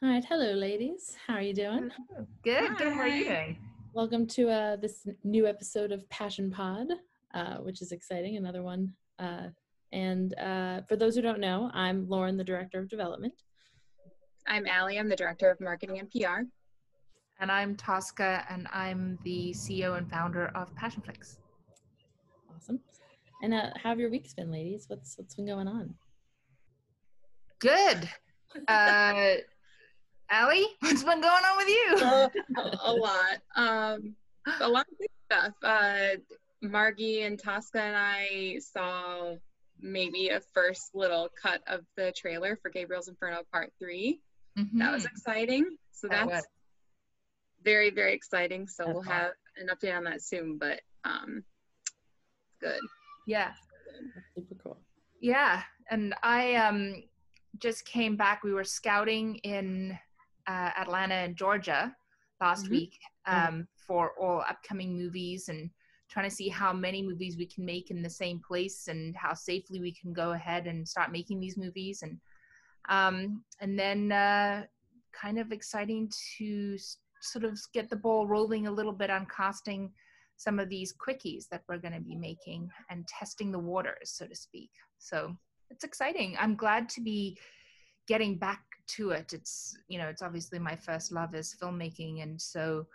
All right, hello, ladies. How are you doing? Good. Good. How are you Hi. doing? Welcome to this new episode of Passion Pod, which is exciting. Another one. And for those who don't know, I'm Lauren, the Director of Development. I'm Allie. I'm the Director of Marketing and PR. And I'm Tosca, and I'm the CEO and founder of Passionflix. Awesome. And how have your weeks been, ladies? What's been going on? Good. Allie, what's been going on with you? A lot. A lot of good stuff. Margie and Tosca and I saw maybe a first little cut of the trailer for Gabriel's Inferno Part 3. Mm-hmm. That was exciting. So That that's was. very, very exciting. So That's we'll have an update on that soon, but good. Yeah. That's super cool. Yeah. And I just came back. We were scouting in Atlanta and Georgia last week for all upcoming movies and trying to see how many movies we can make in the same place and how safely we can go ahead and start making these movies. And then kind of exciting to sort of get the ball rolling a little bit on casting some of these quickies that we're going to be making and testing the waters, so to speak. So it's exciting. I'm glad to be getting back to it. It's obviously my first love is filmmaking, and so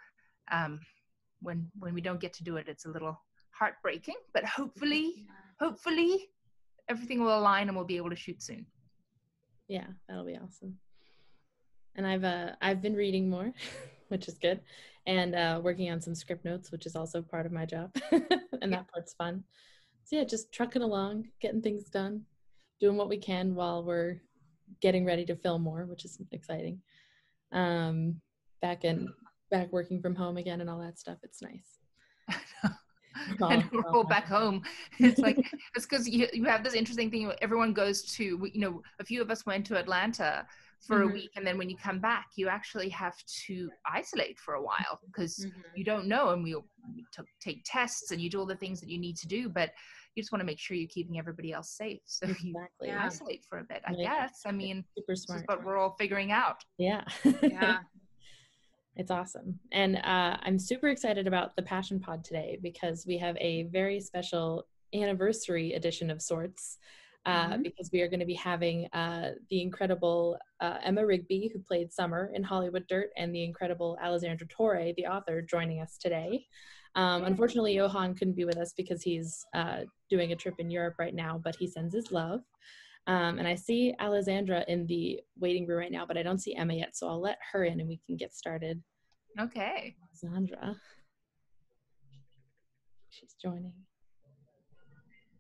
when we don't get to do it, it's a little heartbreaking. But hopefully everything will align and we'll be able to shoot soon. Yeah, that'll be awesome. And I've been reading more, which is good, and working on some script notes, which is also part of my job, and that part's fun. So yeah, just trucking along, getting things done, doing what we can while we're getting ready to film more, which is exciting. Back working from home again and all that stuff. It's nice. And we're all back home. It's like, it's because you have this interesting thing. Everyone goes to, a few of us went to Atlanta for a week, and then when you come back, you actually have to isolate for a while because you don't know, and we take tests and you do all the things that you need to do, but you just want to make sure you're keeping everybody else safe. So you isolate for a bit, I guess. I mean, super smart. This is what we're all figuring out. Yeah. Yeah. It's awesome. And I'm super excited about the Passion Pod today because we have a very special anniversary edition of sorts because we are going to be having the incredible Emma Rigby, who played Summer in Hollywood Dirt, and the incredible Alessandra Torre, the author, joining us today. Unfortunately, Johan couldn't be with us because he's doing a trip in Europe right now, but he sends his love. And I see Alessandra in the waiting room right now, but I don't see Emma yet, so I'll let her in and we can get started. Okay. Alessandra. She's joining.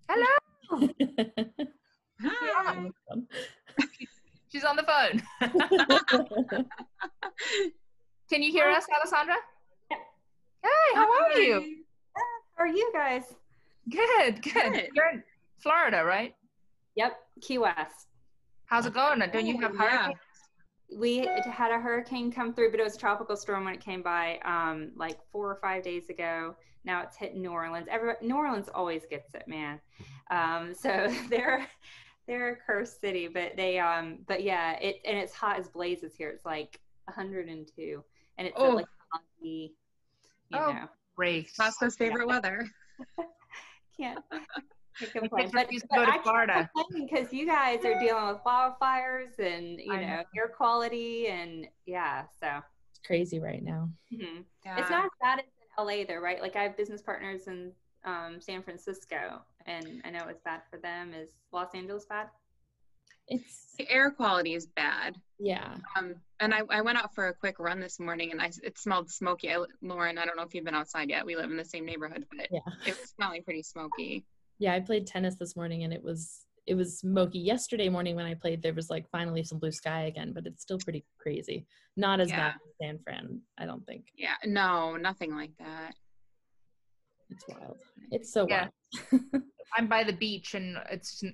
Hello! Hi. She's on the phone. Can you hear us, Alessandra? Yeah. Hey, how are you? How are you guys? Good. Good. You're in Florida, right? Yep, Key West. How's it going? Don't you have hurricanes? We had a hurricane come through, but it was a tropical storm when it came by like 4 or 5 days ago. Now it's hitting New Orleans. New Orleans always gets it, man. So they're a cursed city, but but yeah, it's hot as blazes here. It's like 102, and it's like funky, you know. Great. Tosca's favorite weather. Can't complain. But go to Florida because you guys are dealing with wildfires and know air quality and so it's crazy right now. Yeah. It's not as bad as in LA though, right? Like I have business partners in San Francisco, and I know it's bad for them. Is Los Angeles bad? The air quality is bad. Yeah. And I went out for a quick run this morning, and it smelled smoky. Lauren, I don't know if you've been outside yet. We live in the same neighborhood, but it was smelling pretty smoky. Yeah, I played tennis this morning, and it was smoky. Yesterday morning when I played, there was like finally some blue sky again, but it's still pretty crazy. Not as bad as San Fran, I don't think. Yeah, no, nothing like that. It's wild. It's so wild. I'm by the beach, and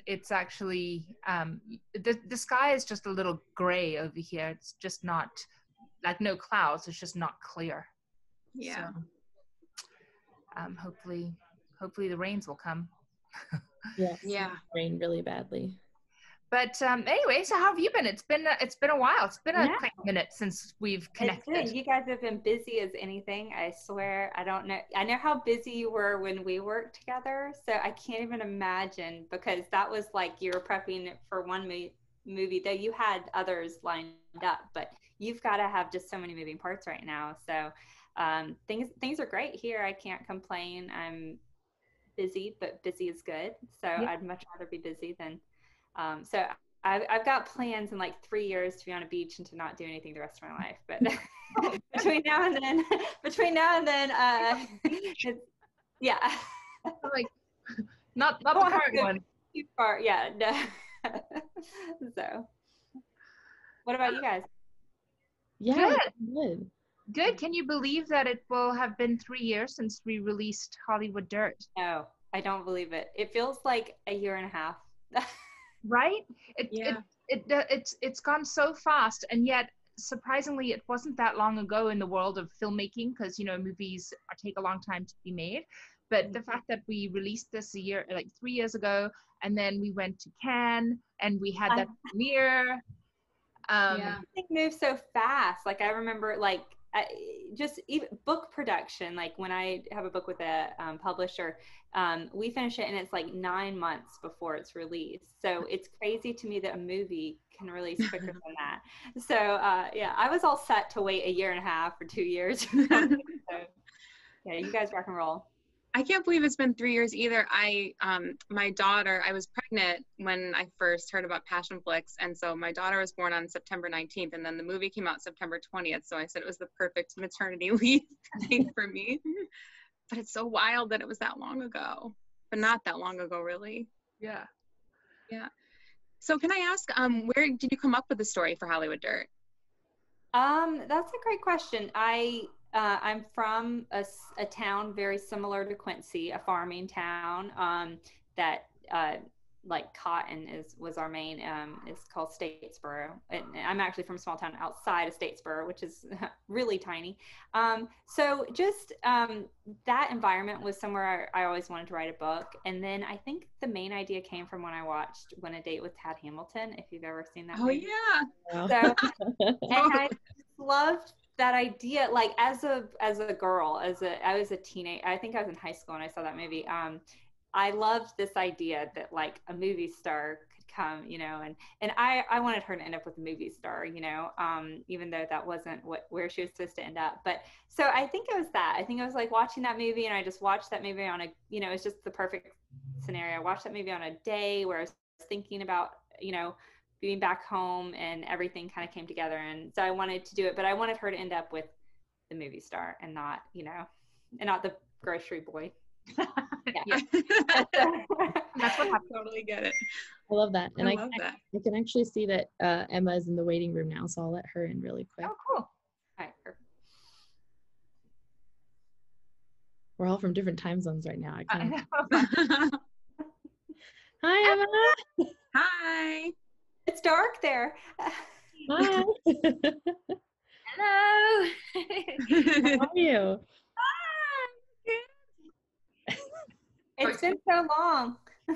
it's actually the sky is just a little gray over here. It's just not like no clouds. It's just not clear. Yeah. So, hopefully the rains will come. Yeah. Rain really badly. But anyway, so how have you been? It's been a while. It's been a Yeah. quick minute since we've It's connected. good. You guys have been busy as anything. I swear. I don't know. I know how busy you were when we worked together, so I can't even imagine because that was like you were prepping for one movie, though you had others lined up, but you've got to have just so many moving parts right now. So things are great here. I can't complain. I'm busy, but busy is good. So Yeah. I'd much rather be busy than so I've got plans in like 3 years to be on a beach and to not do anything the rest of my life. But between now and then, it's, yeah. Like, not the Won't have current to go one. too far. Yeah. No. So, what about you guys? Yeah, Good. good. Good. Can you believe that it will have been 3 years since we released Hollywood Dirt? No, I don't believe it. It feels like a year and a half. Right? Yeah. It's gone so fast, and yet surprisingly, it wasn't that long ago in the world of filmmaking, because movies take a long time to be made. But the fact that we released this 3 years ago, and then we went to Cannes and we had that premiere. Everything moves so fast. Like I remember, just even book production. Like when I have a book with a publisher, we finish it and it's like 9 months before it's released. So it's crazy to me that a movie can release quicker than that. So yeah, I was all set to wait a year and a half or 2 years. So, yeah, you guys rock and roll. I can't believe it's been 3 years either. My daughter, I was pregnant when I first heard about Passionflix. And so my daughter was born on September 19th, and then the movie came out September 20th. So I said it was the perfect maternity leave thing for me. But it's so wild that it was that long ago, but not that long ago, really. Yeah. Yeah. So can I ask, where did you come up with the story for Hollywood Dirt? That's a great question. I'm from a town very similar to Quincy, a farming town that like cotton was our main. It's called Statesboro. And I'm actually from a small town outside of Statesboro, which is really tiny. So just that environment was somewhere I always wanted to write a book. And then I think the main idea came from when I watched Win a Date with Tad Hamilton, if you've ever seen that movie. Yeah. So, and I loved that idea. Like as a girl, I was a teenager. I think I was in high school when I saw that movie. I loved this idea that like a movie star could come, and I wanted her to end up with a movie star, even though that wasn't where she was supposed to end up. But so I think it was that. I think I was like watching that movie, and I just watched that movie on it's just the perfect scenario. I watched that movie on a day where I was thinking about, being back home, and everything kind of came together. And so I wanted to do it, but I wanted her to end up with the movie star and not, and not the grocery boy. Yeah. That's what happened. Totally get it. I love that. And I love that. I can actually see that Emma is in the waiting room now, so I'll let her in really quick. Oh, cool. All right, perfect. We're all from different time zones right now. I know. Hi, Emma. Hi. It's dark there. Hi. Hello. How are you? It's been so long. Oh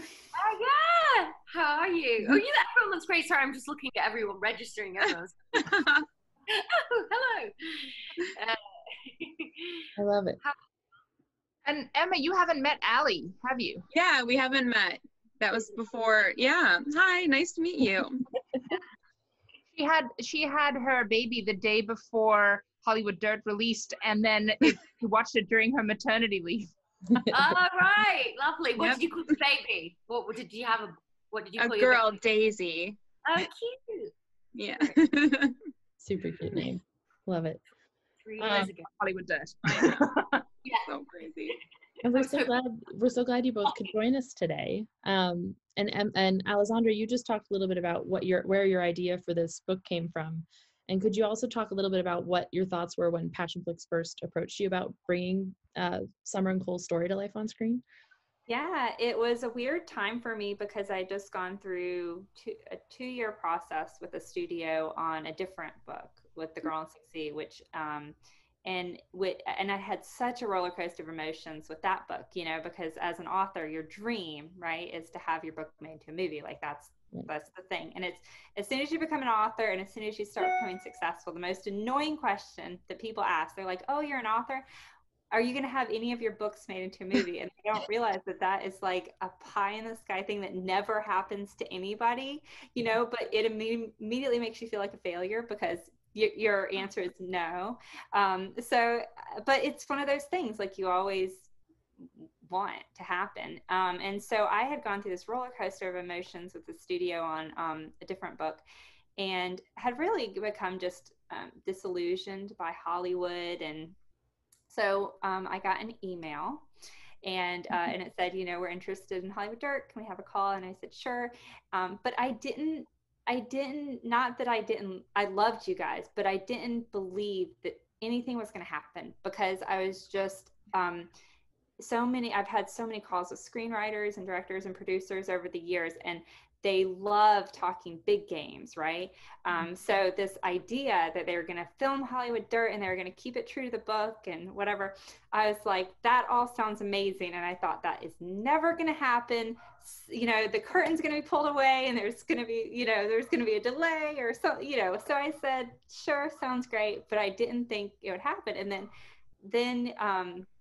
yeah. How are you? Oh, yeah, everyone looks great. Sorry, I'm just looking at everyone registering everyone. Oh, hello. I love it. And Emma, you haven't met Allie, have you? Yeah, we haven't met. That was before. Yeah. Hi, nice to meet you. She had her baby the day before Hollywood Dirt released, and then you watched it during her maternity leave. Oh, right. Lovely. What Yep. did you call the baby? What did you have? What did you call A your girl, baby? Daisy. Oh, cute. Yeah. Super cute name. Love it. 3 years ago. Hollywood Dirt. Yeah. So crazy. And we're so glad you both could join us today. And Alessandra, you just talked a little bit about where your idea for this book came from. And could you also talk a little bit about what your thoughts were when Passionflix first approached you about bringing Summer and Cole's story to life on screen? Yeah, it was a weird time for me because I just gone through a 2-year process with a studio on a different book with The Girl in 6C, which and I had such a roller coaster of emotions with that book, you know, because as an author, your dream, right, is to have your book made into a movie. Like that's the thing. And it's, as soon as you become an author and as soon as you start becoming successful, the most annoying question that people ask, they're like, oh, you're an author, are you going to have any of your books made into a movie? And they don't realize that that is like a pie in the sky thing that never happens to anybody, you know, but it immediately makes you feel like a failure because your answer is no. But it's one of those things like you always want to happen. And so I had gone through this roller coaster of emotions with the studio on a different book and had really become just disillusioned by Hollywood. And so I got an email and it said, you know, we're interested in Hollywood Dirt. Can we have a call? And I said, sure. But I loved you guys, but I didn't believe that anything was going to happen because I was just, I've had so many calls with screenwriters and directors and producers over the years, and they love talking big games, right? So this idea that they were going to film Hollywood Dirt and they were going to keep it true to the book and whatever, I was like, that all sounds amazing. And I thought that is never going to happen. You know, the curtain's going to be pulled away and there's going to be, you know, there's going to be a delay or so, you know. So I said, sure, sounds great. But I didn't think it would happen. And then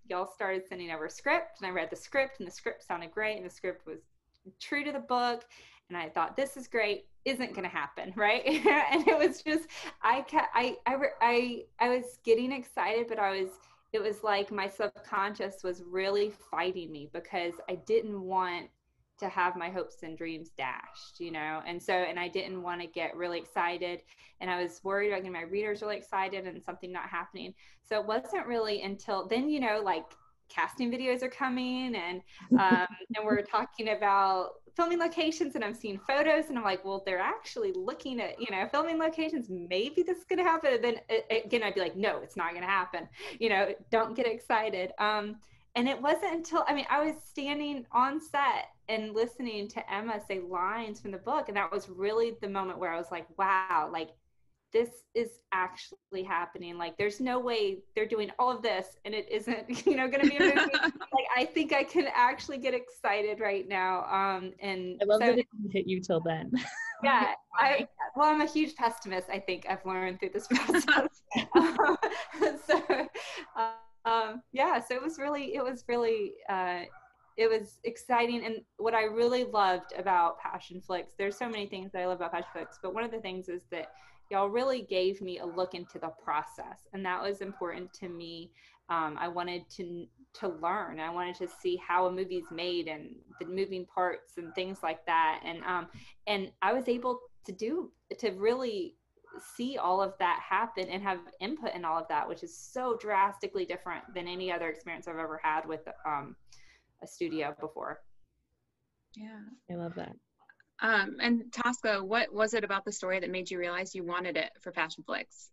y'all started sending over a script and I read the script and the script sounded great and the script was true to the book. And I thought, this is great, isn't going to happen, right? And it was just, I was getting excited, but it was like my subconscious was really fighting me because I didn't want to have my hopes and dreams dashed, you know? And I didn't want to get really excited. And I was worried about getting my readers really excited and something not happening. So it wasn't really until then, you know, like casting videos are coming and we're talking about filming locations and I'm seeing photos and I'm like, well, they're actually looking at, you know, filming locations. Maybe this is going to happen. And then again, I'd be like, no, it's not going to happen. You know, don't get excited. And it wasn't until, I was standing on set and listening to Emma say lines from the book. And that was really the moment where I was like, wow, like this is actually happening. Like, there's no way they're doing all of this and it isn't, you know, going to be a movie. Like, I think I can actually get excited right now. And I love that it didn't hit you till then. Yeah, I'm a huge pessimist. I think I've learned through this process. So it was exciting. And what I really loved about Passion Flicks, there's so many things that I love about Passion Flicks, but one of the things is that y'all really gave me a look into the process, and that was important to me. I wanted to learn. I wanted to see how a movie's made and the moving parts and things like that. And I was able to really see all of that happen and have input in all of that, which is so drastically different than any other experience I've ever had with a studio before. Yeah, I love that. And Tosca, what was it about the story that made you realize you wanted it for Passion Flicks?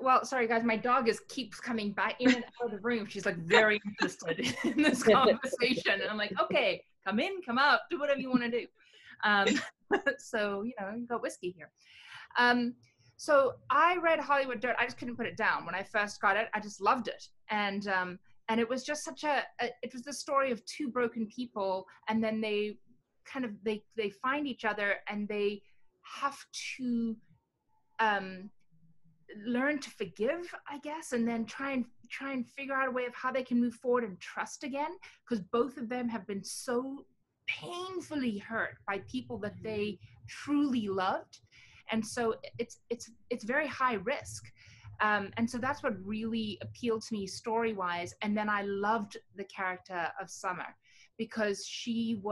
Well, sorry guys, my dog keeps coming back in and out of the room. She's like very interested in this conversation. And I'm like, okay, come in, come out, do whatever you want to do. So, you know, you got whiskey here. So I read Hollywood Dirt. I just couldn't put it down. When I first got it, I just loved it. And it was just such it was the story of two broken people, and then they find each other and they have to learn to forgive, I guess, and then try and figure out a way of how they can move forward and trust again, because both of them have been so painfully hurt by people that they truly loved, and so it's very high risk. And so that's what really appealed to me story-wise. And then I loved the character of Summer because she's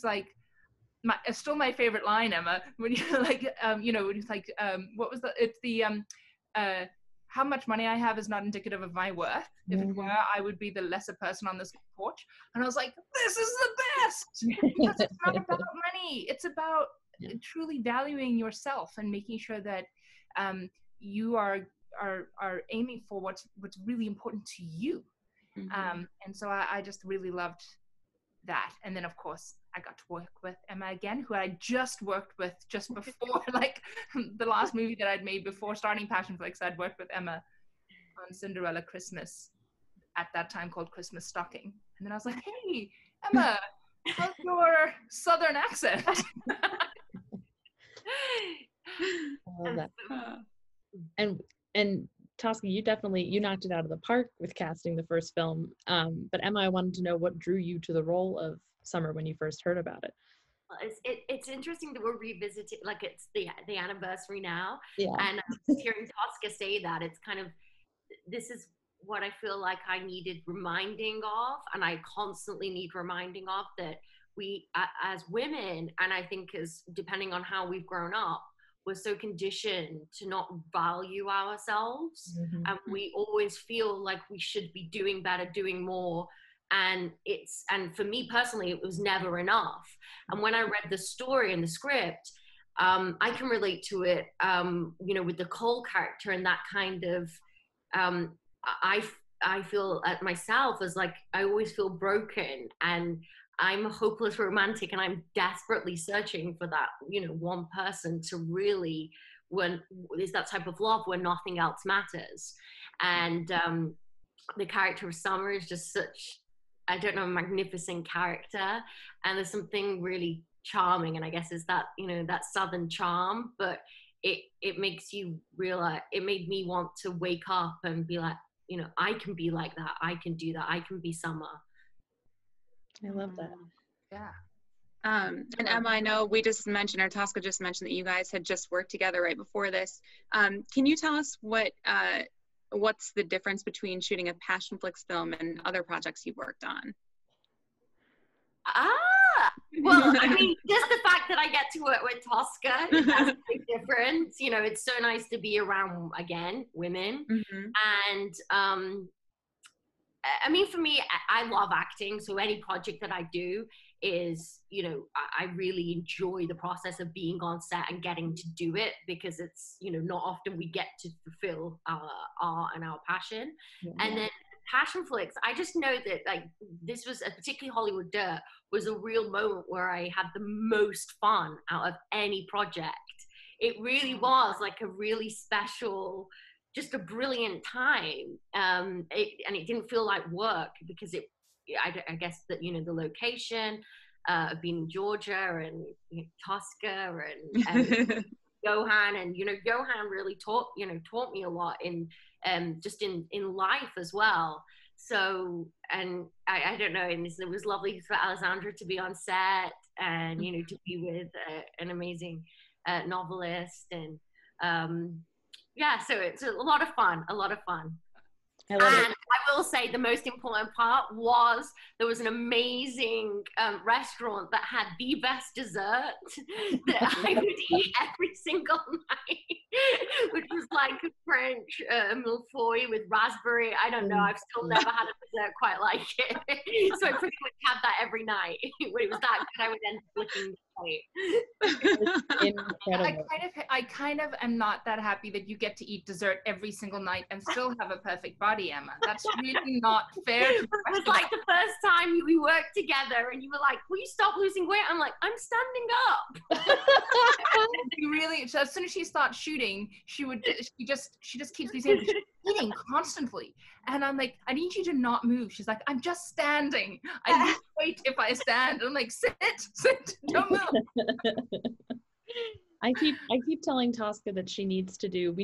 like, still my favorite line, Emma, when you're like, you know, when it's like, what was how much money I have is not indicative of my worth. If it were, I would be the lesser person on this porch. And I was like, this is the best. Because it's not about money. It's about truly valuing yourself and making sure that you are aiming for what's really important to you. And so I just really loved that. And then of course I got to work with Emma again, who I just worked with just before, like the last movie that I'd made before starting Passion Flicks. I'd worked with Emma on Cinderella Christmas, at that time called Christmas Stocking. And then I was like, hey, Emma, how's your Southern accent? I love that. And Tosca, you knocked it out of the park with casting the first film. But Emma, I wanted to know what drew you to the role of Summer when you first heard about it. It's interesting that we're revisiting, like it's the anniversary now, Yeah. And hearing Tosca say that, it's kind of, this is what I feel like I needed reminding of, and I constantly need reminding of, that we as women, and I think as depending on how we've grown up, we're so conditioned to not value ourselves, and we always feel like we should be doing better, doing more. And for me personally, it was never enough. And when I read the story and the script, I can relate to it, with the Cole character, and that kind of, I feel at myself as like, I always feel broken, and I'm a hopeless romantic, and I'm desperately searching for that, one person to really, when there's that type of love where nothing else matters. And the character of Summer is just such, I don't know, magnificent character, and there's something really charming, and I guess is that, that Southern charm, but it makes you realize, it made me want to wake up and be like, I can be like that, I can do that, I can be Summer. I love that. Yeah. And Emma, I know we just mentioned, or Tosca just mentioned, that you guys had just worked together right before this. Can you tell us what's the difference between shooting a Passionflix film and other projects you've worked on? Well, I mean, just the fact that I get to work with Tosca, that's a big difference. It's so nice to be around, again, women. And I mean, for me, I love acting, so any project that I do is, I really enjoy the process of being on set and getting to do it, because it's, not often we get to fulfill our art and our passion. And then Passionflix, I just know that, like, this was, particularly Hollywood Dirt, was a real moment where I had the most fun out of any project. It really was like a really special, just a brilliant time. And it didn't feel like work, because I guess that, the location, of being in Georgia, and Tosca, and Johan, and Johan really taught me a lot in just in life as well. So, and I don't know, and it was lovely for Alessandra to be on set, and to be with an amazing novelist, and so it's a lot of fun. I love it. And I will say the most important part was there was an amazing restaurant that had the best dessert that I would eat every single night, which was like a French millefeuille with raspberry. I don't know. I've still never had a dessert quite like it. So I pretty much had that every night. When it was that good, I would end up licking the plate. Incredible. I kind of am not that happy that you get to eat dessert every single night and still have a perfect body, Emma. That's really not fair. It was like the first time we worked together, and you were like, "Will you stop losing weight?" I'm like, "I'm standing up." You really. So as soon as she starts shooting, she just keeps me saying, "She's eating constantly," and I'm like, "I need you to not move." She's like, "I'm just standing. I lose weight if I stand." I'm like, "Sit, don't move." I keep telling Tosca that we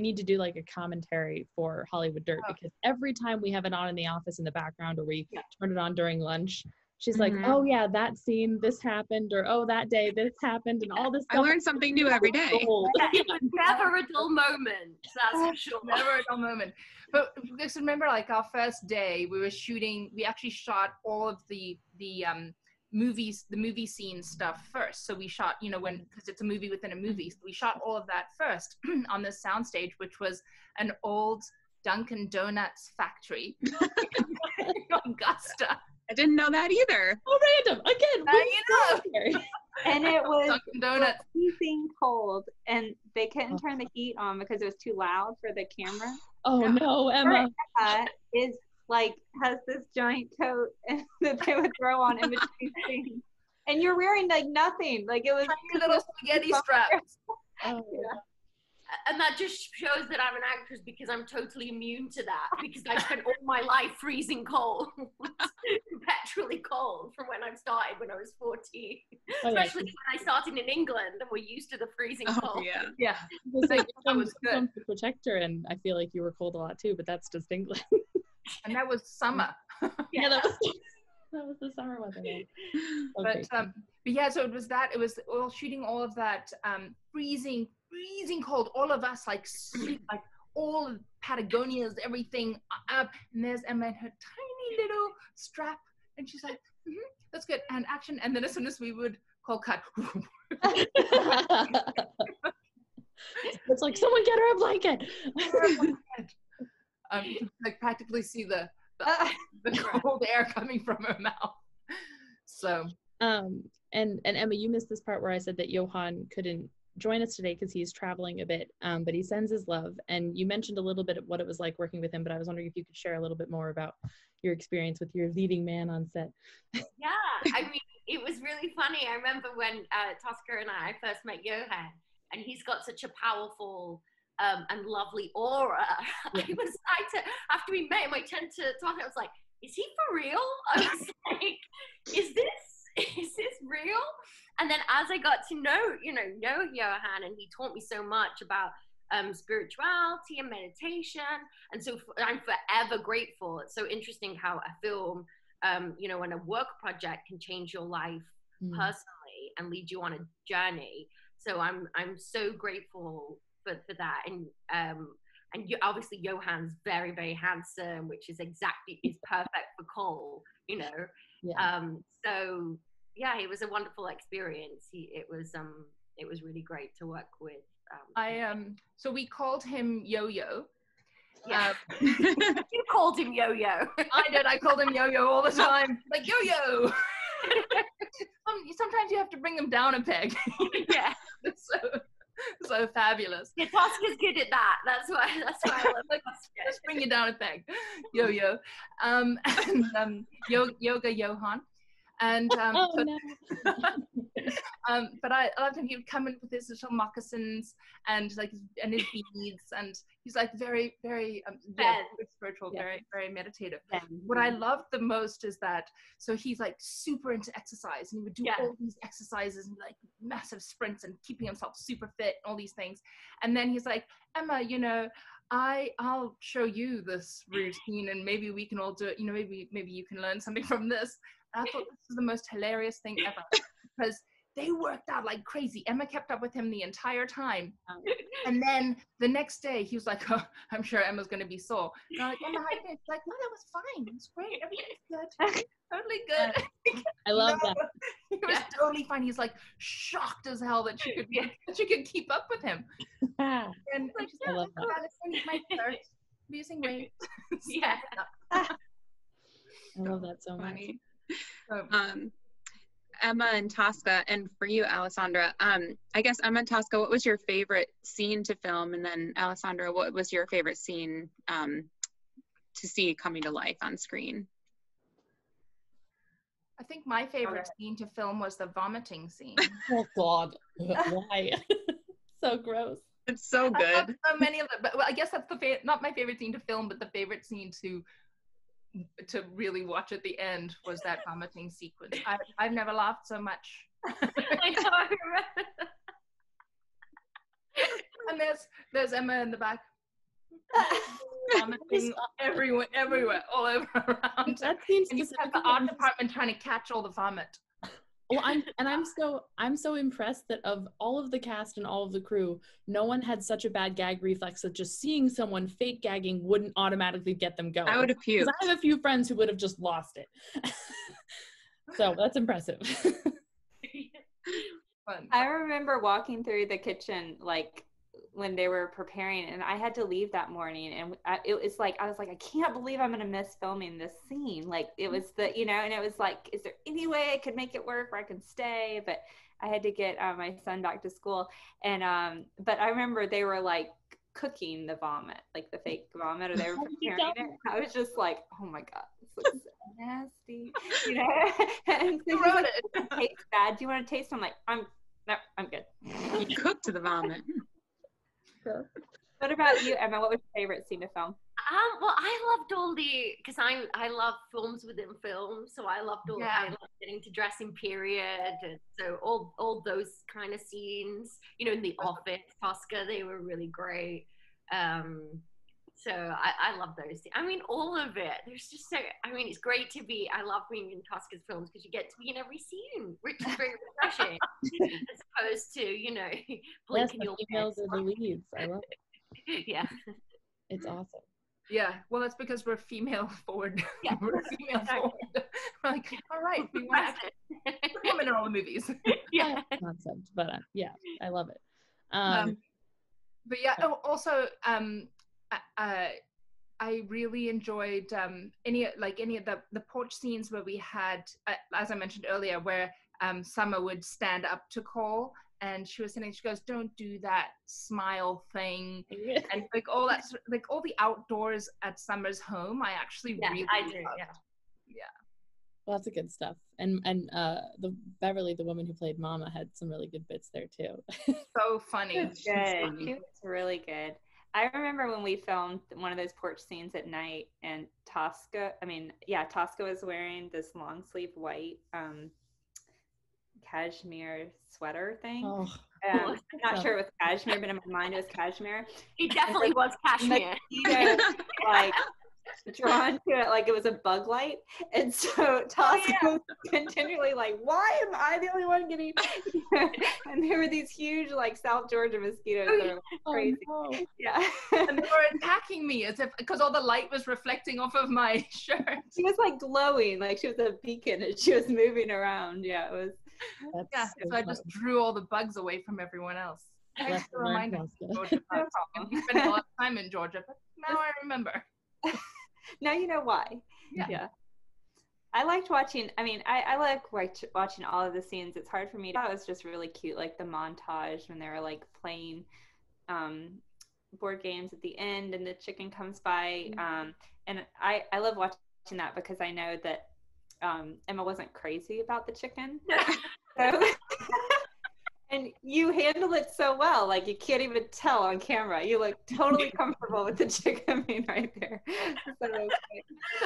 need to do like a commentary for Hollywood Dirt, because every time we have it on in the office in the background, or we turn it on during lunch, she's like, "Oh yeah, that scene, this happened," or "Oh, that day this happened," and all this stuff. I learn something new every day. It was never a dull moment, that's for sure. Never a dull moment. But just remember, like, our first day, we actually shot all of the movie scene stuff first. So we shot, because it's a movie within a movie, so we shot all of that first on this soundstage, which was an old Dunkin' Donuts factory in Augusta. I didn't know that either. Oh, random again. And it was Dunkin' Donuts. freezing cold, and they couldn't turn the heat on because it was too loud for the camera. Oh no, Emma. Has this giant coat that they would throw on in between scenes, and you're wearing like nothing. Like, it was little spaghetti straps. Oh. And that just shows that I'm an actress because I'm totally immune to that, because I spent all my life freezing cold, perpetually cold, from when I started when I was 14. Especially when I started in England and we're used to the freezing cold. Yeah. That was good. The protector, and I feel like you were cold a lot too, but that's just England. And that was summer. Yeah, that was the summer weather. But yeah, so it was all shooting all of that freezing cold, all of us like all of Patagonia's everything up, and there's Emma in her tiny little strap, and she's like, that's good, and action. And then as soon as we would call cut, it's like, someone get her a blanket. You can like practically see the cold air coming from her mouth. So and Emma, you missed this part where I said that Johan couldn't join us today because he's traveling a bit, but he sends his love. And you mentioned a little bit of what it was like working with him, but I was wondering if you could share a little bit more about your experience with your leading man on set. Yeah, I mean, it was really funny. I remember when Tosca and I first met Johan, and he's got such a powerful and lovely aura. Yeah. After we met him, I turned to Tosca, I was like, is he for real? I was like, is this real? And then as I got to know Johan, and he taught me so much about spirituality and meditation, and so I'm forever grateful. It's so interesting how a film, and a work project can change your life personally and lead you on a journey. So I'm so grateful for that. And obviously Johan's very, very handsome, which is perfect for Cole, Yeah. So yeah, it was a wonderful experience. It was really great to work with. So we called him Yo-Yo. Yeah. You called him Yo-Yo. I did. I called him Yo-Yo all the time. Like, Yo-Yo. Sometimes you have to bring him down a peg. Yeah. So fabulous. Yeah, Tosca's good at that. That's why I love Tosca. Just bring you down a peg. Yo-Yo. Yoga Johan. And but I loved him. He would come in with his little moccasins and his beads, and he's like very, very spiritual, very, very meditative. What I loved the most is that he's like super into exercise, and he would do all these exercises and like massive sprints and keeping himself super fit and all these things. And then he's like, Emma, I'll show you this routine, and maybe we can all do it. Maybe you can learn something from this. And I thought this was the most hilarious thing ever, because they worked out like crazy. Emma kept up with him the entire time. And then the next day he was like, oh, I'm sure Emma's going to be sore. And I'm like, Emma, how you doing? She's like, no, that was fine. It was great. Everything's good. Totally good. I love that. He was totally fine. He's like shocked as hell that she could keep up with him. And she's like, I love that. Losing weight. Yeah. I love that so much. Emma and Tosca, and for you, Alessandra, I guess Emma and Tosca, what was your favorite scene to film? And then Alessandra, what was your favorite scene to see coming to life on screen? I think my favorite scene to film was the vomiting scene. Oh God, why? So gross. It's so good. So many of them, but I guess that's not my favorite scene to film, but the favorite scene to really watch at the end was that vomiting sequence. I've never laughed so much. I know, I remember. And there's Emma in the back. Vomiting everywhere, all over around. That seems and you have the art department trying to catch all the vomit. Well, I'm so impressed that of all of the cast and all of the crew, no one had such a bad gag reflex that just seeing someone fake gagging wouldn't automatically get them going. I would have puked. Because I have a few friends who would have just lost it. So that's impressive. I remember walking through the kitchen when they were preparing, and I had to leave that morning, and I was like, I can't believe I'm gonna miss filming this scene. It was and it was like, is there any way I could make it work where I could stay? But I had to get my son back to school, and but I remember they were cooking the vomit, the fake vomit, or they were preparing it. I was just like, oh my God, this looks so nasty, And so you wrote it. It tastes bad. Do you want to taste? I'm like, no, I'm good. You cooked the vomit. What about you, Emma? What was your favorite scene of film? Well, I loved all the because I love films within films, so I loved all. I loved getting to dress in period, and so all those kind of scenes. You know, in The Office, Tosca, they were really great. So I love those. I mean, all of it. There's just so. I mean, it's great to be. I love being in Tosca's films because you get to be in every scene, which is very refreshing, as opposed to blinking the your females are the leads. I love it. Yeah. It's awesome. Yeah, well, that's because we're female forward. Yeah. We're female forward. We're like, all right, we want to women in all the movies. Yeah. Concept, but yeah, I love it. But yeah, also, I really enjoyed any of the porch scenes where we had, as I mentioned earlier, where Summer would stand up to Cole. And she was saying, she goes, "Don't do that smile thing," and like all that, like all the outdoors at Summer's home. I actually really loved. Yeah. Lots of good stuff, and the Beverly, the woman who played Mama, had some really good bits there too. So funny. Good. She was really good. I remember when we filmed one of those porch scenes at night, and Tosca was wearing this long sleeve white cashmere sweater thing. I'm not sure it was cashmere, but in my mind it was cashmere. It definitely was cashmere. Like drawn to it like it was a bug light, and so Tosca was continually like, "Why am I the only one getting?" And there were these huge like South Georgia mosquitoes that were crazy. Yeah, and they were attacking me as if because all the light was reflecting off of my shirt. She was like glowing, like she was a beacon, and she was moving around. Yeah, it was. So I just drew all the bugs away from everyone else. Thanks for reminding me. We spent a lot of time in Georgia, but now I remember. Now you know why. Yeah. I liked watching. I mean, I like watching all of the scenes. It's hard for me. That was just really cute, like the montage when they were like playing board games at the end, and the chicken comes by. And I love watching that because I know that Emma wasn't crazy about the chicken. So, and you handle it so well, like you can't even tell on camera. You look totally comfortable with the chicken being right there. So the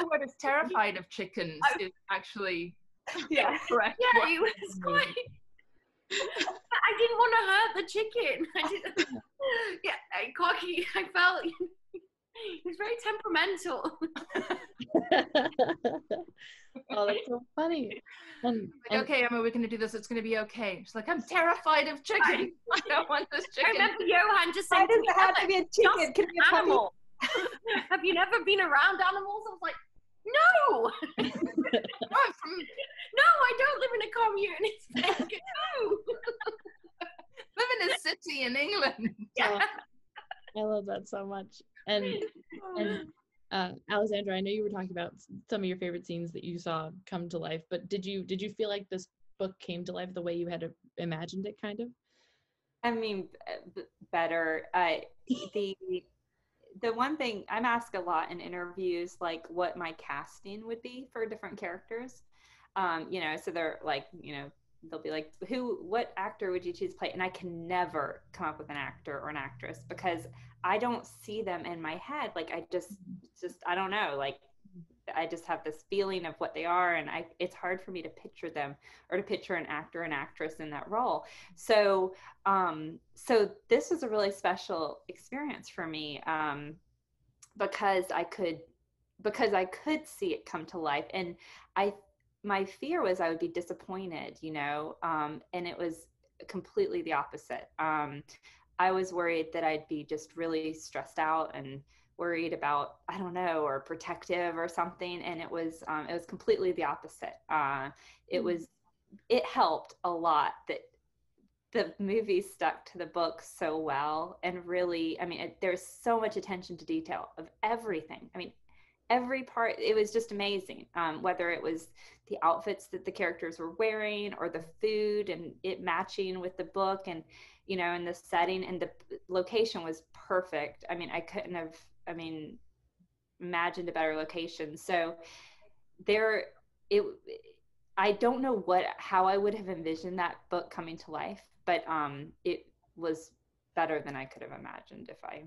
word is terrified of chickens is actually correct. Yeah, it was quite. I didn't want to hurt the chicken. I didn't. Yeah, cocky. I felt he was very temperamental. Oh, that's so funny. And okay, Emma, we're going to do this. It's going to be okay. She's like, I'm terrified of chicken. I don't want this chicken. I remember Johan just saying, why does it have to be a chicken? Can it be an animal? Have you never been around animals? I was like, no. No, I don't live in a commune. It's like, no. Live in a city in England. Yeah. I love that so much. And Alexandra, I know you were talking about some of your favorite scenes that you saw come to life, but did you feel like this book came to life the way you had imagined it, kind of? I mean, better. The one thing I'm asked a lot in interviews, like what my casting would be for different characters. So they're like, they'll be like, what actor would you choose to play? And I can never come up with an actor or an actress because I don't see them in my head. Like I just I don't know. Like I just have this feeling of what they are, and it's hard for me to picture them or to picture an actor and actress in that role. So this was a really special experience for me because I could see it come to life, and my fear was I would be disappointed, and it was completely the opposite. I was worried that I'd be just really stressed out and worried about, I don't know, or protective or something. And it was completely the opposite. It helped a lot that the movie stuck to the book so well. And really, I mean, there's so much attention to detail of everything. I mean, every part, it was just amazing. Whether it was the outfits that the characters were wearing or the food and it matching with the book and, and the setting and the location was perfect. I mean, I couldn't have, imagined a better location. So I don't know how I would have envisioned that book coming to life, but it was better than I could have imagined if I.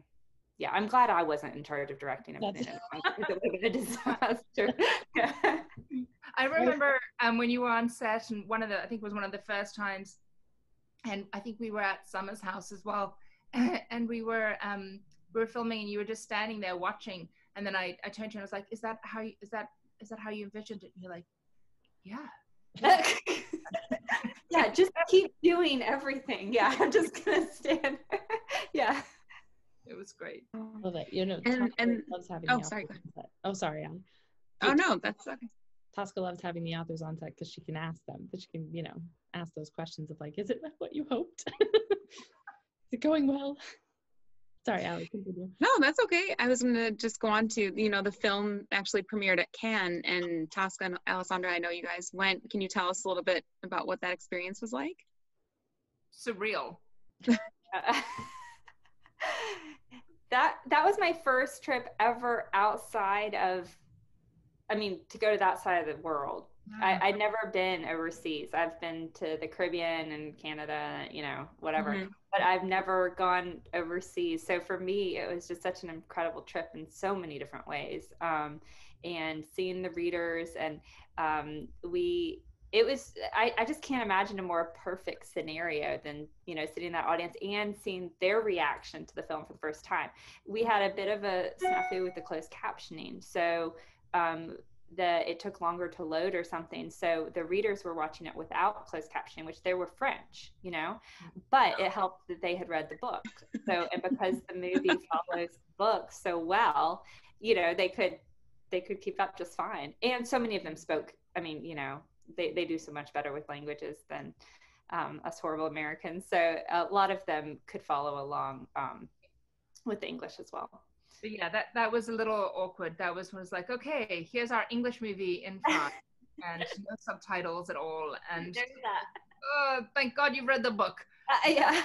Yeah, I'm glad I wasn't in charge of directing everything. It would have been a disaster. I remember when you were on set, and I think it was one of the first times, and I think we were at Summer's house as well, and we were filming, and you were just standing there watching, and then I turned to you and I was like, "Is that how you envisioned it?" And you're like, "Yeah." Yeah, just keep doing everything. Yeah, I'm just gonna stand. Yeah. It was great. Love it. You know, And Tosca loves having the sorry, authors on set. Oh, sorry, Alan. Oh no, that's okay. Tosca loves having the authors on set because she can ask them, but she can, you know, ask those questions of like, is it what you hoped? Is it going well? Sorry, Allie, continue. No, that's okay. I was gonna just go on to, you know, the film actually premiered at Cannes, and Tosca and Alessandra, I know you guys went. Can you tell us a little bit about what that experience was like? Surreal. That was my first trip ever outside of, to go to that side of the world. I'd never been overseas. I've been to the Caribbean and Canada, you know, whatever, but I've never gone overseas. So for me, it was just such an incredible trip in so many different ways. And seeing the readers, and I just can't imagine a more perfect scenario than, you know, sitting in that audience and seeing their reaction to the film for the first time. We had a bit of a snafu with the closed captioning. So, it took longer to load or something. So the readers were watching it without closed captioning, which they were French, you know, but it helped that they had read the book. So, and because the movie follows the book so well, you know, they could keep up just fine. And so many of them spoke, you know, they do so much better with languages than us horrible Americans. So a lot of them could follow along with the English as well. But yeah, that was a little awkward. That was like, okay, here's our English movie in France, and no subtitles at all. And thank God you've read the book. Yeah.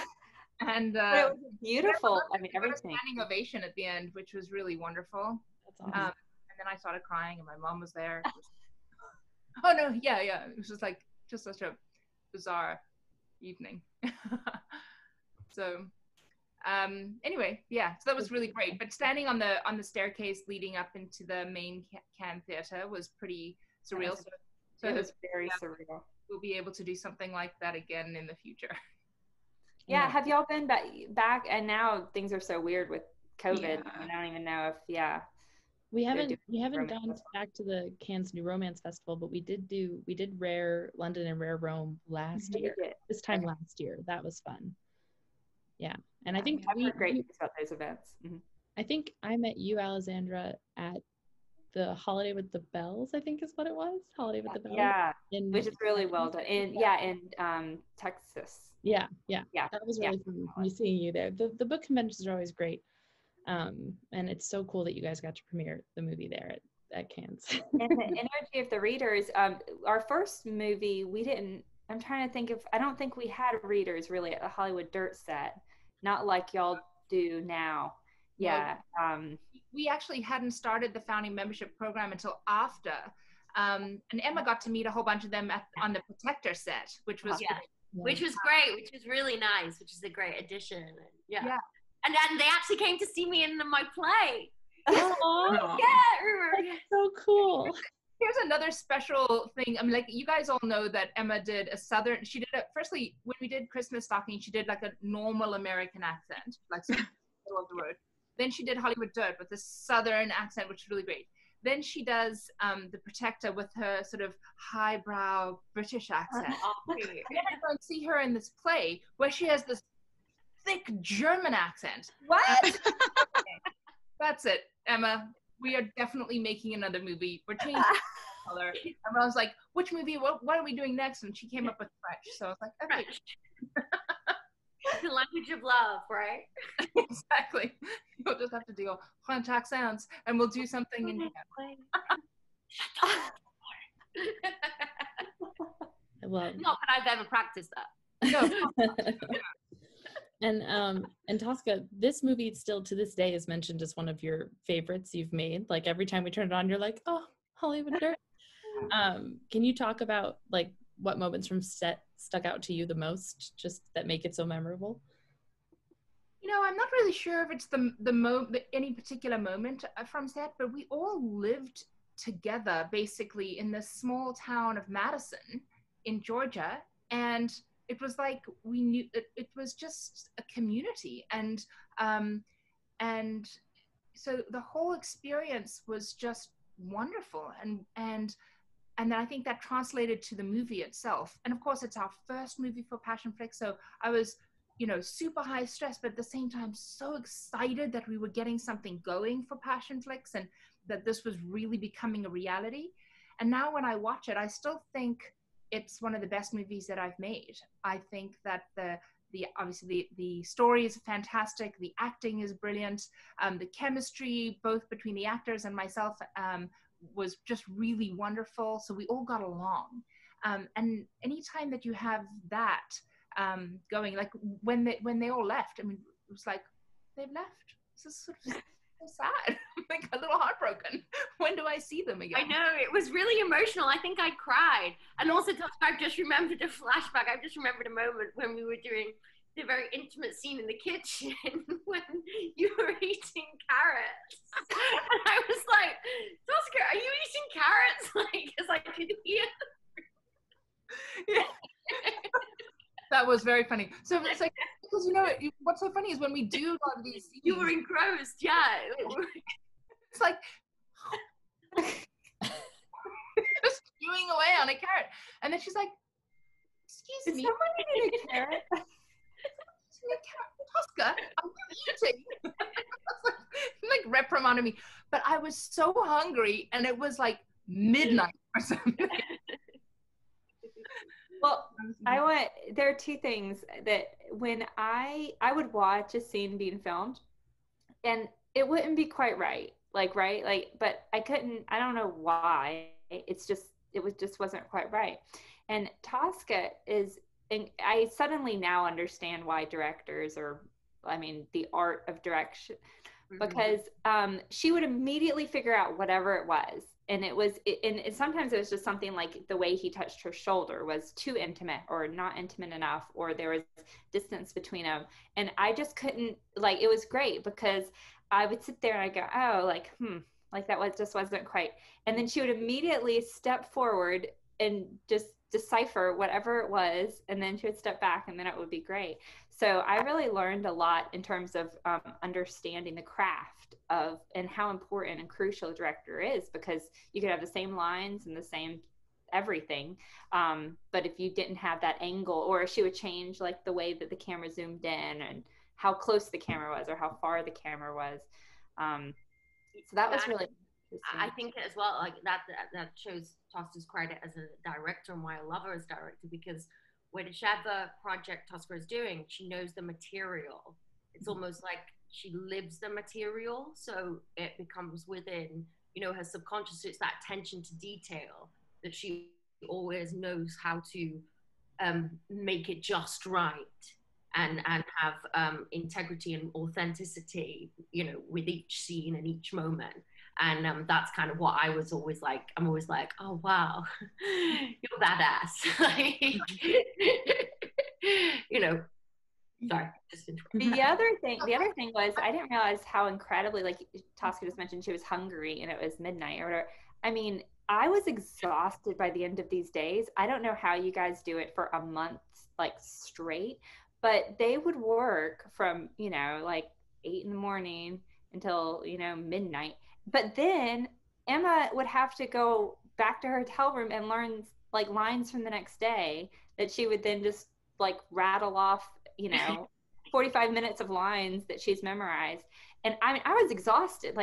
And but it was beautiful. Everything. Standing ovation at the end, which was really wonderful. That's awesome. And then I started crying, and my mom was there. Oh no, yeah. It was just such a bizarre evening. So. Anyway, yeah, so that was really great. But standing on the staircase leading up into the main Cannes Theatre was pretty surreal. So it was very surreal. We'll be able to do something like that again in the future. Yeah, have y'all been back? And now things are so weird with COVID. Yeah. I don't even know if we haven't gone back to the Cannes New Romance Festival, but we did Rare London and Rare Rome last year. This time last year, that was fun. Yeah, and I think I've heard great things about those events. Mm-hmm. I think I met you, Alessandra, at the Holiday with the Bells, I think is what it was. Holiday with the Bells. Yeah, which is really well done. In Texas. Yeah. That was really fun seeing you there. The book conventions are always great. And it's so cool that you guys got to premiere the movie there at Cannes. And the energy of the readers. Our first movie, I'm trying to think I don't think we had readers really at the Hollywood Dirt set. Not like y'all do now. Yeah. We actually hadn't started the founding membership program until after. And Emma got to meet a whole bunch of them on the Protector set, which was which was great, which was really nice, which is a great addition. Yeah. And then they actually came to see me in my play. Oh, yeah, so cool. Here's another special thing. You guys all know that Emma did firstly, when we did Christmas Stocking, she did like a normal American accent, like middle of the road. Then she did Hollywood Dirt with a Southern accent, which is really great. Then she does The Protector with her sort of highbrow British accent. And then I go and see her in this play where she has this thick German accent. What? That's it, Emma. We are definitely making another movie. We're changing color. And I was like, which movie? What are we doing next? And she came up with French. So I was like, okay. The language of love, right? Exactly. You'll just have to do French accents, and we'll do something in Well, not that I've ever practiced that. No. And Tosca, this movie still to this day is mentioned as one of your favorites you've made. Like every time we turn it on, you're like, oh, Hollywood Dirt. Can you talk about like what moments from set stuck out to you the most, just that make it so memorable? I'm not really sure if it's any particular moment from set, but we all lived together basically in this small town of Madison in Georgia, and it was like we knew it was just a community, and so the whole experience was just wonderful, and then I think that translated to the movie itself. And of course, it's our first movie for Passionflix, so I was, super high stress, but at the same time, so excited that we were getting something going for Passionflix and that this was really becoming a reality. And now when I watch it, I still think it's one of the best movies that I've made. I think that obviously the story is fantastic, the acting is brilliant, the chemistry both between the actors and myself was just really wonderful. So we all got along, and anytime that you have that going, like when they all left, I mean, it was like, they've left. This is sort of so sad. I'm like a little heartbroken. When do I see them again? I know, it was really emotional. I think I cried. And also, I've just remembered a flashback. I've just remembered a moment when we were doing the very intimate scene in the kitchen when you were eating carrots. And I was like, Tosca, are you eating carrots? Like, because I could hear. Yeah. That was very funny. So it's like, because what's so funny is when we do a lot of these scenes, You were engrossed, yeah. It's like just chewing away on a carrot, and then she's like, "Excuse me, someone eating a carrot?" Tosca, I'm eating. like reprimanding me, but I was so hungry, and it was like midnight or something. Well, there are two things that when I would watch a scene being filmed and it wouldn't be quite right, but I don't know why. It just wasn't quite right. And Tosca and I suddenly now understand why directors the art of direction, because she would immediately figure out whatever it was. And and sometimes it was just something like the way he touched her shoulder was too intimate or not intimate enough, or there was distance between them. And I just couldn't, it was great because I would sit there and I go, oh, that just wasn't quite. And then she would immediately step forward and just decipher whatever it was. And then she would step back and then it would be great. So I really learned a lot in terms of understanding the craft and how important and crucial a director is, because you could have the same lines and the same everything. But if you didn't have that angle, or she would change like the way that the camera zoomed in and how close the camera was or how far the camera was. So that was really interesting. I think as well, like that shows Tosca's credit as a director and why I love her as a director, because whichever project Tosca is doing, she knows the material. It's almost like she lives the material, so it becomes within, her subconscious. It's that attention to detail that she always knows how to make it just right and have integrity and authenticity, with each scene and each moment. And that's kind of what I was always like. I'm always like, oh, wow, you're badass. Sorry. The other thing was, I didn't realize how incredibly, like Tosca just mentioned, she was hungry and it was midnight or whatever. I mean, I was exhausted by the end of these days. I don't know how you guys do it for a month, straight, but they would work from, 8 in the morning until, midnight. But then Emma would have to go back to her hotel room and learn lines from the next day that she would then just rattle off, 45 minutes of lines that she's memorized. And I was exhausted.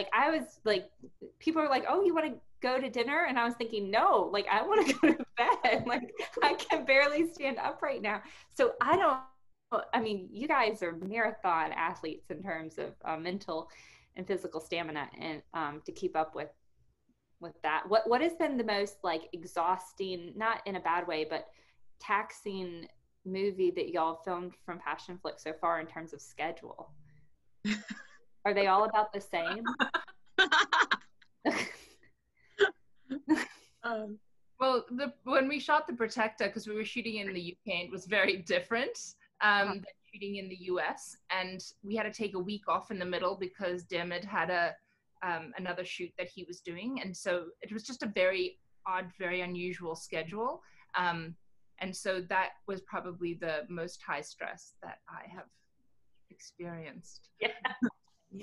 People were like, oh, you want to go to dinner? And I was thinking, no, I want to go to bed. I can barely stand up right now. So you guys are marathon athletes in terms of mental and physical stamina, and to keep up with that. What has been the most exhausting, not in a bad way, but taxing movie that y'all filmed from Passionflix so far in terms of schedule? Are they all about the same? Well, when we shot The Protector, because we were shooting in the UK, it was very different. than shooting in the US. And we had to take a week off in the middle because Dermot had another shoot that he was doing. And so it was just a very odd, very unusual schedule. And so that was probably the most high stress that I have experienced. Yeah.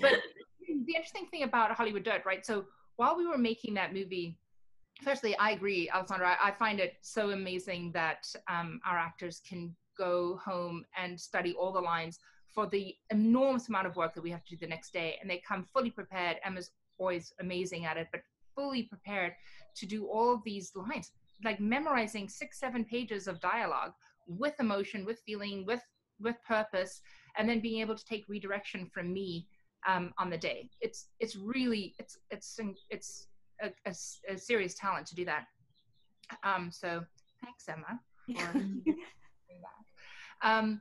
But the interesting thing about Hollywood Dirt, right? So while we were making that movie, firstly, I agree, Alessandra. I find it so amazing that our actors can go home and study all the lines for the enormous amount of work that we have to do the next day. And they come fully prepared. Emma's always amazing at it, but fully prepared to do all of these lines, like memorizing 6-7 pages of dialogue with emotion, with feeling, with purpose, and then being able to take redirection from me on the day. It's really a serious talent to do that. So thanks, Emma, for doing that.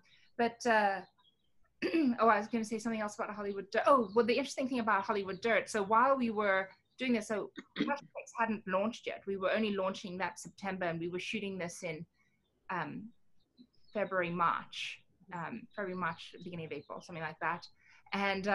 Oh, I was going to say something else about Hollywood Dirt. Oh, well, the interesting thing about Hollywood Dirt. So while we were doing this, so Passion Flicks hadn't launched yet. We were only launching that September, and we were shooting this in February, March, beginning of April, something like that. And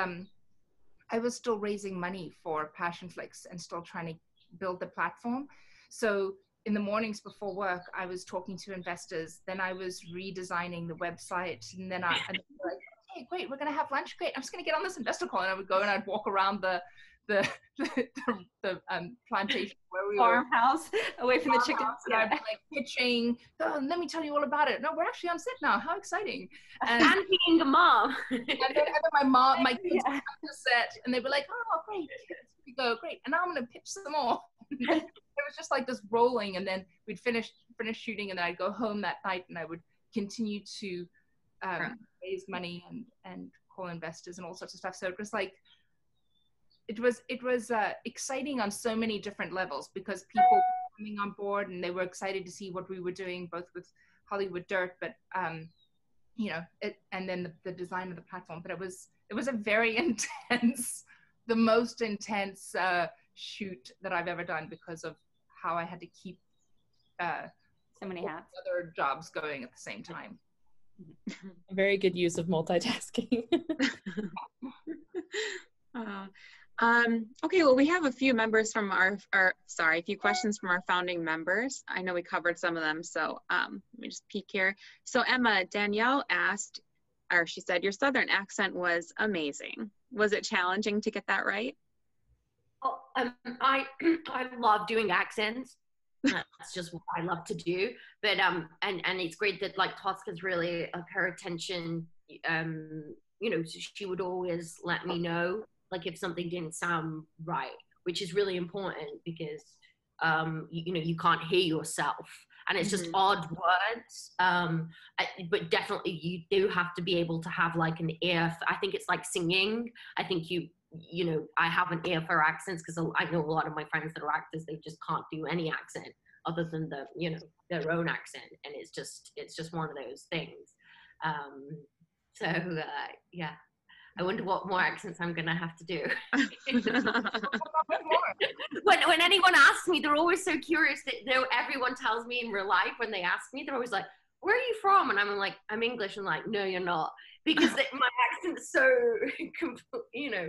I was still raising money for Passion Flicks and still trying to build the platform. So in the mornings before work, I was talking to investors. Then I was redesigning the website, and then I'd be like, "Hey, great, we're gonna have lunch. Great, I'm just gonna get on this investor call." And I would go and I'd walk around the plantation where we farmhouse away from the chickens. And I'd be like pitching. "Oh, let me tell you all about it. No, we're actually on set now. How exciting!" And being a mom. and then my kids would come to set, and they'd be like, "Oh, great, we go, great." And now I'm gonna pitch some more. It was just like this rolling, and then we'd finish shooting, and then I'd go home that night, and I would continue to raise money and call investors and all sorts of stuff. So it was like, it was exciting on so many different levels, because people were coming on board and they were excited to see what we were doing, both with Hollywood Dirt, but you know, and then the design of the platform. But it was a very intense, the most intense shoot that I've ever done, because of how I had to keep so many hats, other jobs going at the same time. A very good use of multitasking. Okay, well, we have a few members from a few questions from our founding members. I know we covered some of them, so let me just peek here. So Emma, Danielle asked, or she said, your Southern accent was amazing. Was it challenging to get that right? Oh, I love doing accents. That's just what I love to do. But and it's great that like Tosca's really her attention. You know, she would always let me know like if something didn't sound right, which is really important, because you know, you can't hear yourself, and it's just odd words. But definitely you do have to be able to have like an ear. I think it's like singing. I think you know, I have an ear for accents, because I know a lot of my friends that are actors, they just can't do any accent other than you know, their own accent, and it's just one of those things. So yeah, I wonder what more accents I'm gonna have to do. When anyone asks me, they're always so curious that everyone tells me in real life when they ask me, they're always like, "Where are you from?" And I'm like, "I'm English." And like, "No, you're not," because my accent's so, you know,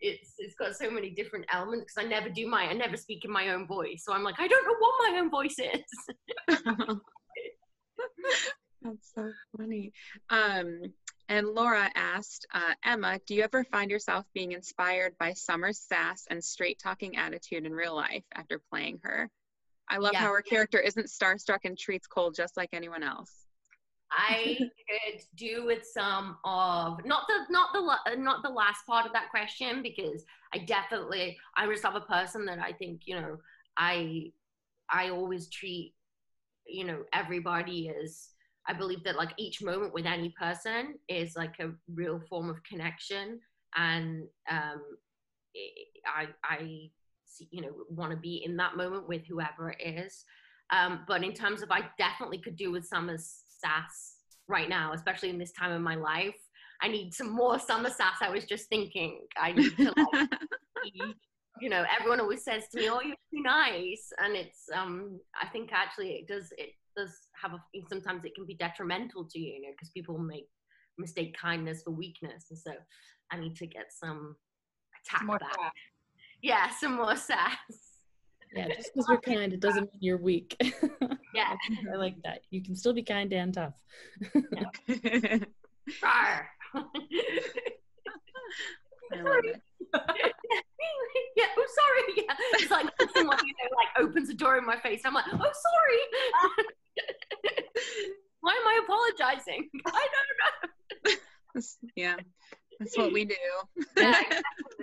it's got so many different elements, because I never speak in my own voice. So I'm like, I don't know what my own voice is. That's so funny. And Laura asked, Emma, do you ever find yourself being inspired by Summer's sass and straight talking attitude in real life after playing her? I love how her character isn't starstruck and treats Cole just like anyone else. I could do with some of not the last part of that question, because I'm just a person that I think, you know, I always treat, you know, everybody as, I believe that like each moment with any person is like a real form of connection, and I you know, want to be in that moment with whoever it is. But in terms of, I definitely could do with Summer's sass right now, especially in this time of my life. I need some more Summer sass. I was just thinking, I need to like, you know, everyone always says to me, "Oh, you're too nice," and it's I think actually it does sometimes it can be detrimental to you, because people mistake kindness for weakness. And so I need to get some attack More back. sass. Yeah, some more sass. Yeah, just because you're kind, it doesn't mean you're weak. Yeah. I like that. You can still be kind and tough. Rawr. I love it. Yeah, oh sorry. Yeah. It's like someone, like opens a door in my face. I'm like, oh sorry. Why am I apologizing? I don't know. Yeah, that's what we do. Yeah,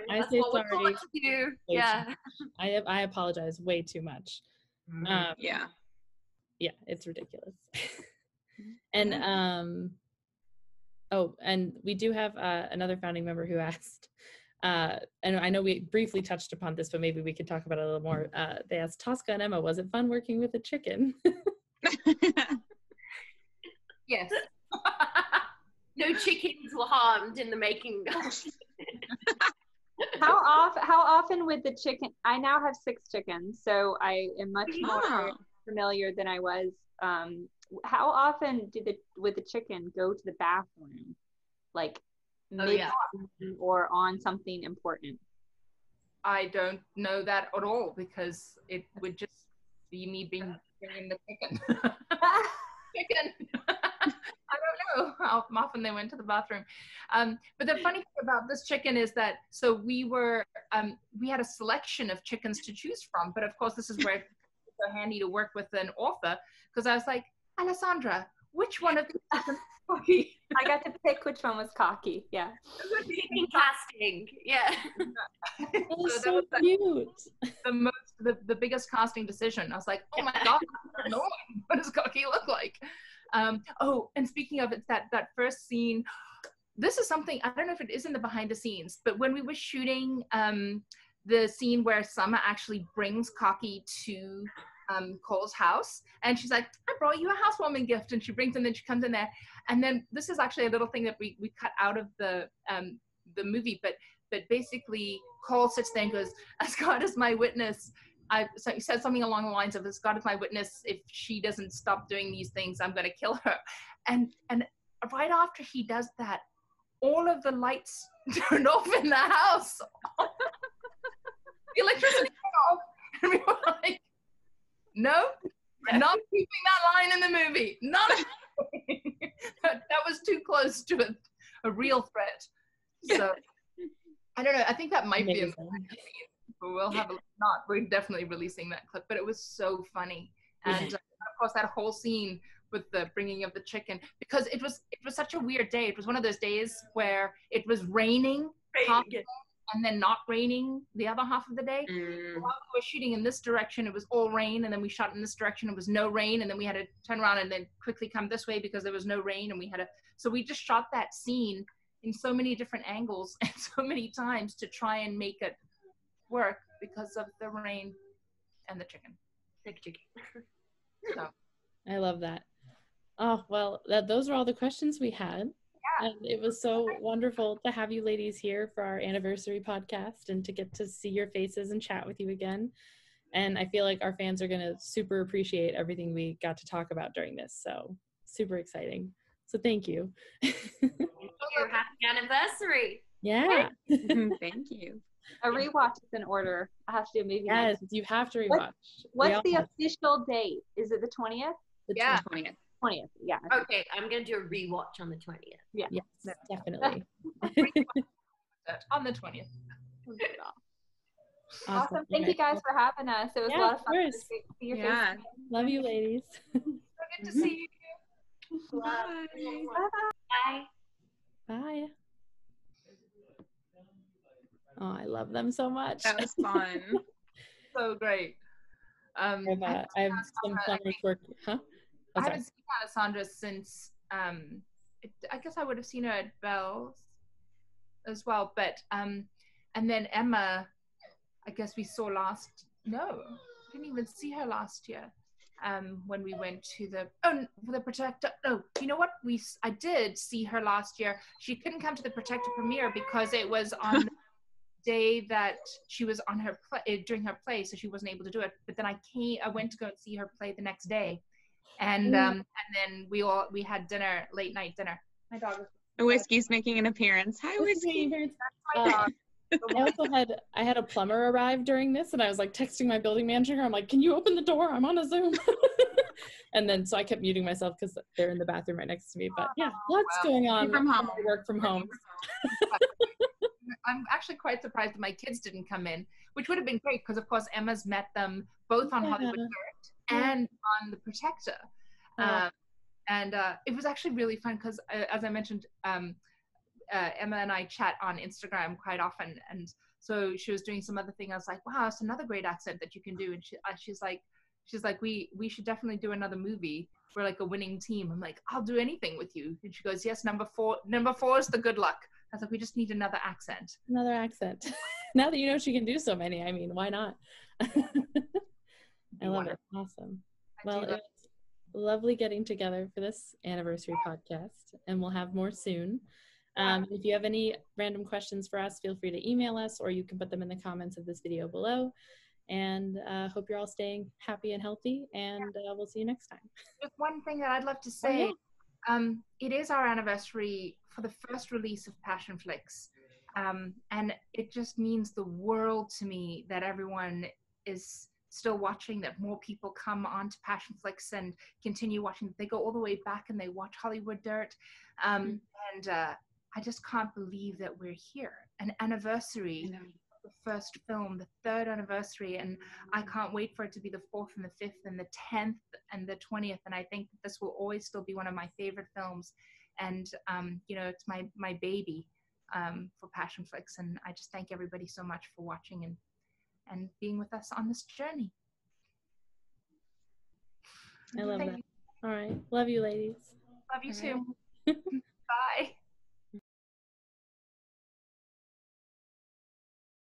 I That's say what we're sorry. taught to do. Way Yeah. I apologize way too much. Yeah. Yeah, it's ridiculous. And and we do have another founding member who asked, and I know we briefly touched upon this, but maybe we could talk about it a little more. They asked, Tosca and Emma, was it fun working with a chicken? Yes. No chickens were harmed in the making. How often with the chicken? I now have 6 chickens, so I am much more Wow. familiar than I was. How often would the chicken go to the bathroom, like mid yeah. or on something important? I don't know that at all, because it would just be me bringing the chicken. Chicken. I don't know how often they went to the bathroom. But the funny thing about this chicken is that, so we had a selection of chickens to choose from, but of course this is where it's so handy to work with an author, because I was like, Alessandra, which one of these chickens is cocky? I got to pick which one was cocky. Yeah. Chicken casting. Yeah. That is So that so was cute. the biggest casting decision. I was like, oh my god, no, what does cocky look like? And speaking of, it's that first scene. This is something, I don't know if it is in the behind the scenes, but when we were shooting the scene where Summer actually brings Cocky to Cole's house, and she's like, I brought you a housewarming gift, and she brings, and then she comes in there, and then this is actually a little thing that we cut out of the movie, but basically Cole sits there and goes, as God is my witness, so he said something along the lines of, as God is my witness, if she doesn't stop doing these things, I'm going to kill her. And right after he does that, all of the lights turned off in the house. The electricity turned off. And we were like, no, we're not keeping that line in the movie. Not that was too close to a real threat. So I don't know. I think that might be Amazing. we'll have we're definitely releasing that clip, but it was so funny. And of course that whole scene with the bringing of the chicken, because it was such a weird day. It was one of those days where it was raining half and then not raining the other half of the day. While we were shooting in this direction, it was all rain, and then we shot in this direction, it was no rain, and then we had to turn around and then quickly come this way because there was no rain, and so we just shot that scene in so many different angles and so many times to try and make it work because of the rain and the chicken. Sick chicken. So I love that. Oh, well, those are all the questions we had. Yeah. And it was so wonderful to have you ladies here for our anniversary podcast and to get to see your faces and chat with you again. And I feel like our fans are going to super appreciate everything we got to talk about during this. So super exciting. So thank you. Happy anniversary. Yeah. Thank you. A rewatch is in order. I have to do a movie Yes, night. you have to rewatch. What's the official date? Is it the 20th? Yeah. 20th. 20th, yeah. Okay, I'm going to do a rewatch on the 20th. Yeah. Yes, definitely. On the 20th. Awesome. Thank you guys for having us. It was a lot of fun to course. see your Yeah. faces. Love you, ladies. So good to see you. Bye. Bye. Bye. Oh, I love them so much. That was fun. So great. I have some summers work. Huh? Oh, I sorry. haven't seen Alessandra since I guess I would have seen her at Belle's as well, but and then Emma, I guess we saw didn't even see her last year when we went to the Protector. No, you know what, I did see her last year. She couldn't come to the Protector premiere because it was on the day that she was on her during her play, so she wasn't able to do it. But then I went to go and see her play the next day, And then we had dinner, late night dinner. My dog was Whiskey's making an appearance. Hi, Whiskey. my dog. I had a plumber arrive during this, and I was like texting my building manager. I'm like, "Can you open the door? I'm on a Zoom." And then so I kept muting myself because they're in the bathroom right next to me. But yeah, lots going on. From home. Work from home. I'm actually quite surprised that my kids didn't come in, which would have been great because, of course, Emma's met them both on Hollywood Dirt and on The Protector. And it was actually really fun because, as I mentioned, Emma and I chat on Instagram quite often. And so she was doing some other thing. I was like, wow, it's another great accent that you can do. And she's like, we should definitely do another movie. We're like a winning team. I'm like, I'll do anything with you. And she goes, yes, number four is the good luck. I was like, we just need another accent. Another accent. Now that you know she can do so many, I mean, why not? I love it. Awesome. Well, it's lovely getting together for this anniversary podcast, and we'll have more soon. If you have any random questions for us, feel free to email us, or you can put them in the comments of this video below. And hope you're all staying happy and healthy, and we'll see you next time. Just one thing that I'd love to say. It is our anniversary for the first release of Passionflix. And it just means the world to me that everyone is still watching, that more people come onto Passionflix and continue watching. They go all the way back and they watch Hollywood Dirt. And I just can't believe that we're here. An anniversary of the first film, the third anniversary. And I can't wait for it to be the 4th and the 5th and the 10th and the 20th. And I think this will always still be one of my favorite films. And, it's my baby for Passionflix. And I just thank everybody so much for watching and being with us on this journey. I love that. All right. Love you, ladies. Love you too. Bye.